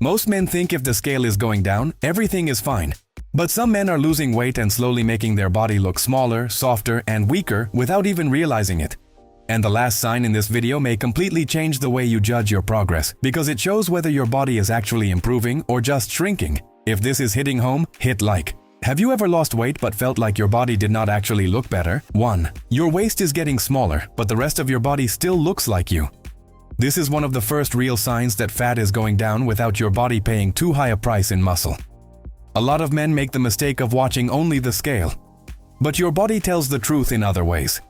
Most men think if the scale is going down, everything is fine. But some men are losing weight and slowly making their body look smaller, softer, and weaker without even realizing it. And the last sign in this video may completely change the way you judge your progress, because it shows whether your body is actually improving or just shrinking. If this is hitting home, hit like. Have you ever lost weight but felt like your body did not actually look better? 1. Your waist is getting smaller, but the rest of your body still looks like you. This is one of the first real signs that fat is going down without your body paying too high a price in muscle. A lot of men make the mistake of watching only the scale. But your body tells the truth in other ways.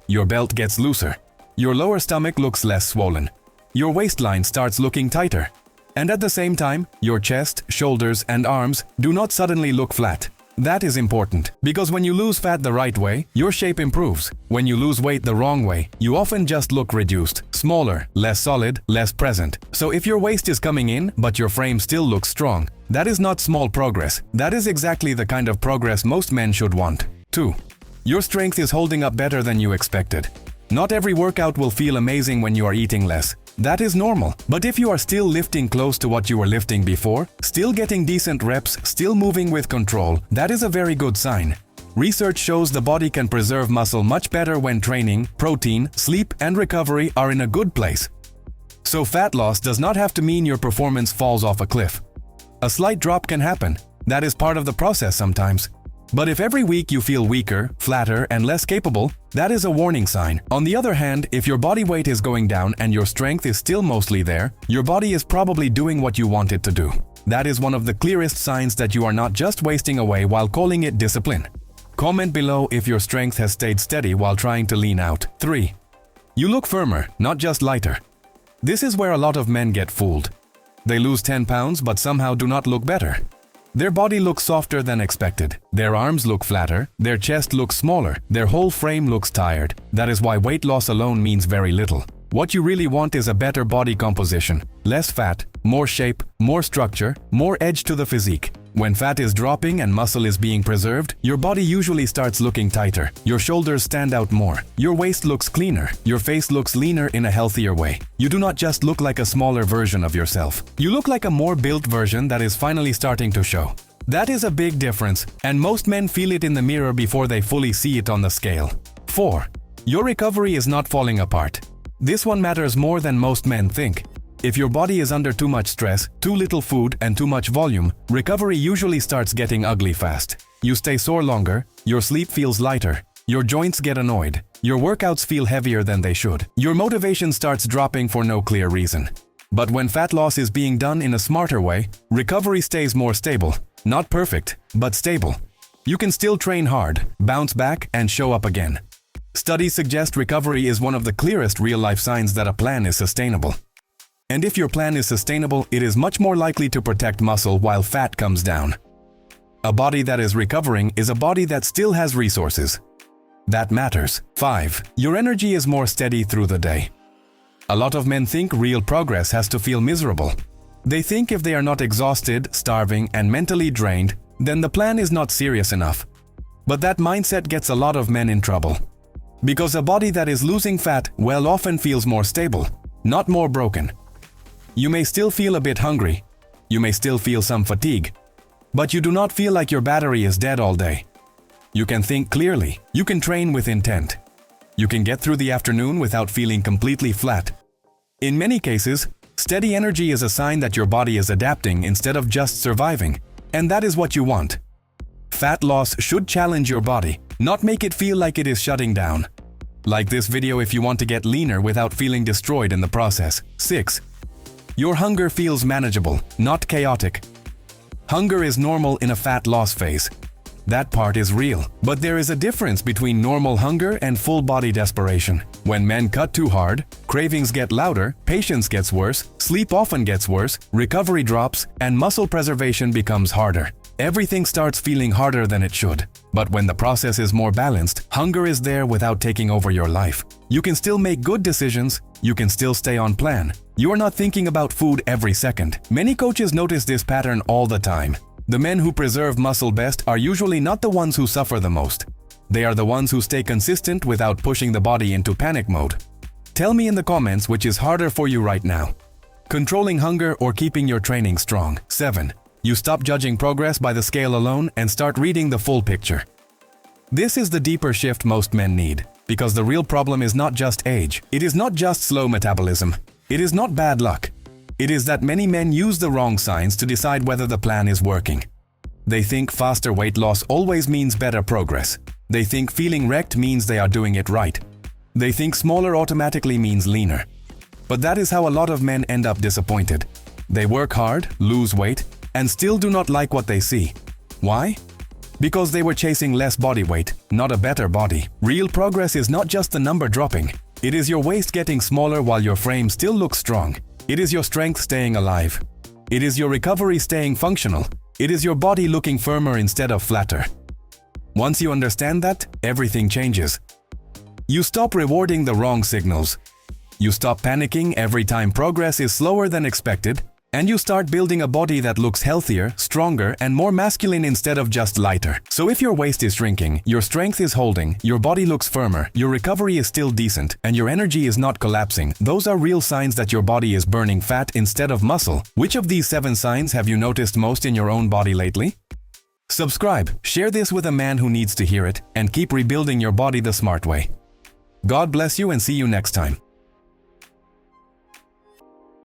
Your belt gets looser. Your lower stomach looks less swollen. Your waistline starts looking tighter. And at the same time, your chest, shoulders, and arms do not suddenly look flat. That is important, because when you lose fat the right way, your shape improves. When you lose weight the wrong way, you often just look reduced, smaller, less solid, less present. So if your waist is coming in, but your frame still looks strong, that is not small progress. That is exactly the kind of progress most men should want. 2. Your strength is holding up better than you expected. Not every workout will feel amazing when you are eating less. That is normal. But if you are still lifting close to what you were lifting before, still getting decent reps, still moving with control, that is a very good sign. Research shows the body can preserve muscle much better when training, protein, sleep, and recovery are in a good place. So fat loss does not have to mean your performance falls off a cliff. A slight drop can happen. That is part of the process sometimes. But if every week you feel weaker, flatter, and less capable, that is a warning sign. On the other hand, if your body weight is going down and your strength is still mostly there, your body is probably doing what you want it to do. That is one of the clearest signs that you are not just wasting away while calling it discipline. Comment below if your strength has stayed steady while trying to lean out. 3. You look firmer, not just lighter. This is where a lot of men get fooled. They lose 10 pounds but somehow do not look better. Their body looks softer than expected. Their arms look flatter, their chest looks smaller, their whole frame looks tired. That is why weight loss alone means very little. What you really want is a better body composition, less fat, more shape, more structure, more edge to the physique. When fat is dropping and muscle is being preserved, your body usually starts looking tighter. Your shoulders stand out more. Your waist looks cleaner. Your face looks leaner in a healthier way. You do not just look like a smaller version of yourself. You look like a more built version that is finally starting to show. That is a big difference, and most men feel it in the mirror before they fully see it on the scale. 4. Your recovery is not falling apart. This one matters more than most men think. If your body is under too much stress, too little food, and too much volume, recovery usually starts getting ugly fast. You stay sore longer, your sleep feels lighter, your joints get annoyed, your workouts feel heavier than they should. Your motivation starts dropping for no clear reason. But when fat loss is being done in a smarter way, recovery stays more stable. Not perfect, but stable. You can still train hard, bounce back, and show up again. Studies suggest recovery is one of the clearest real-life signs that a plan is sustainable. And if your plan is sustainable, it is much more likely to protect muscle while fat comes down. A body that is recovering is a body that still has resources. That matters. 5. Your energy is more steady through the day. A lot of men think real progress has to feel miserable. They think if they are not exhausted, starving, and mentally drained, then the plan is not serious enough. But that mindset gets a lot of men in trouble. Because a body that is losing fat often feels more stable, not more broken. You may still feel a bit hungry, you may still feel some fatigue, but you do not feel like your battery is dead all day. You can think clearly, you can train with intent. You can get through the afternoon without feeling completely flat. In many cases, steady energy is a sign that your body is adapting instead of just surviving, and that is what you want. Fat loss should challenge your body, not make it feel like it is shutting down. Like this video if you want to get leaner without feeling destroyed in the process. 6. Your hunger feels manageable, not chaotic. Hunger is normal in a fat loss phase. That part is real. But there is a difference between normal hunger and full-body desperation. When men cut too hard, cravings get louder, patience gets worse, sleep often gets worse, recovery drops, and muscle preservation becomes harder. Everything starts feeling harder than it should. But when the process is more balanced, hunger is there without taking over your life. You can still make good decisions, you can still stay on plan. You are not thinking about food every second. Many coaches notice this pattern all the time. The men who preserve muscle best are usually not the ones who suffer the most. They are the ones who stay consistent without pushing the body into panic mode. Tell me in the comments which is harder for you right now. controlling hunger, or keeping your training strong. 7. You stop judging progress by the scale alone and start reading the full picture. This is the deeper shift most men need, because the real problem is not just age. It is not just slow metabolism. It is not bad luck. It is that many men use the wrong signs to decide whether the plan is working. They think faster weight loss always means better progress. They think feeling wrecked means they are doing it right. They think smaller automatically means leaner. But that is how a lot of men end up disappointed. They work hard, lose weight, and still do not like what they see. Why? Because they were chasing less body weight, not a better body. Real progress is not just the number dropping. It is your waist getting smaller while your frame still looks strong. It is your strength staying alive. It is your recovery staying functional. It is your body looking firmer instead of flatter. Once you understand that, everything changes. You stop rewarding the wrong signals. You stop panicking every time progress is slower than expected, and you start building a body that looks healthier, stronger, and more masculine instead of just lighter. So if your waist is shrinking, your strength is holding, your body looks firmer, your recovery is still decent, and your energy is not collapsing, those are real signs that your body is burning fat instead of muscle. Which of these 7 signs have you noticed most in your own body lately? Subscribe, share this with a man who needs to hear it, and keep rebuilding your body the smart way. God bless you and see you next time.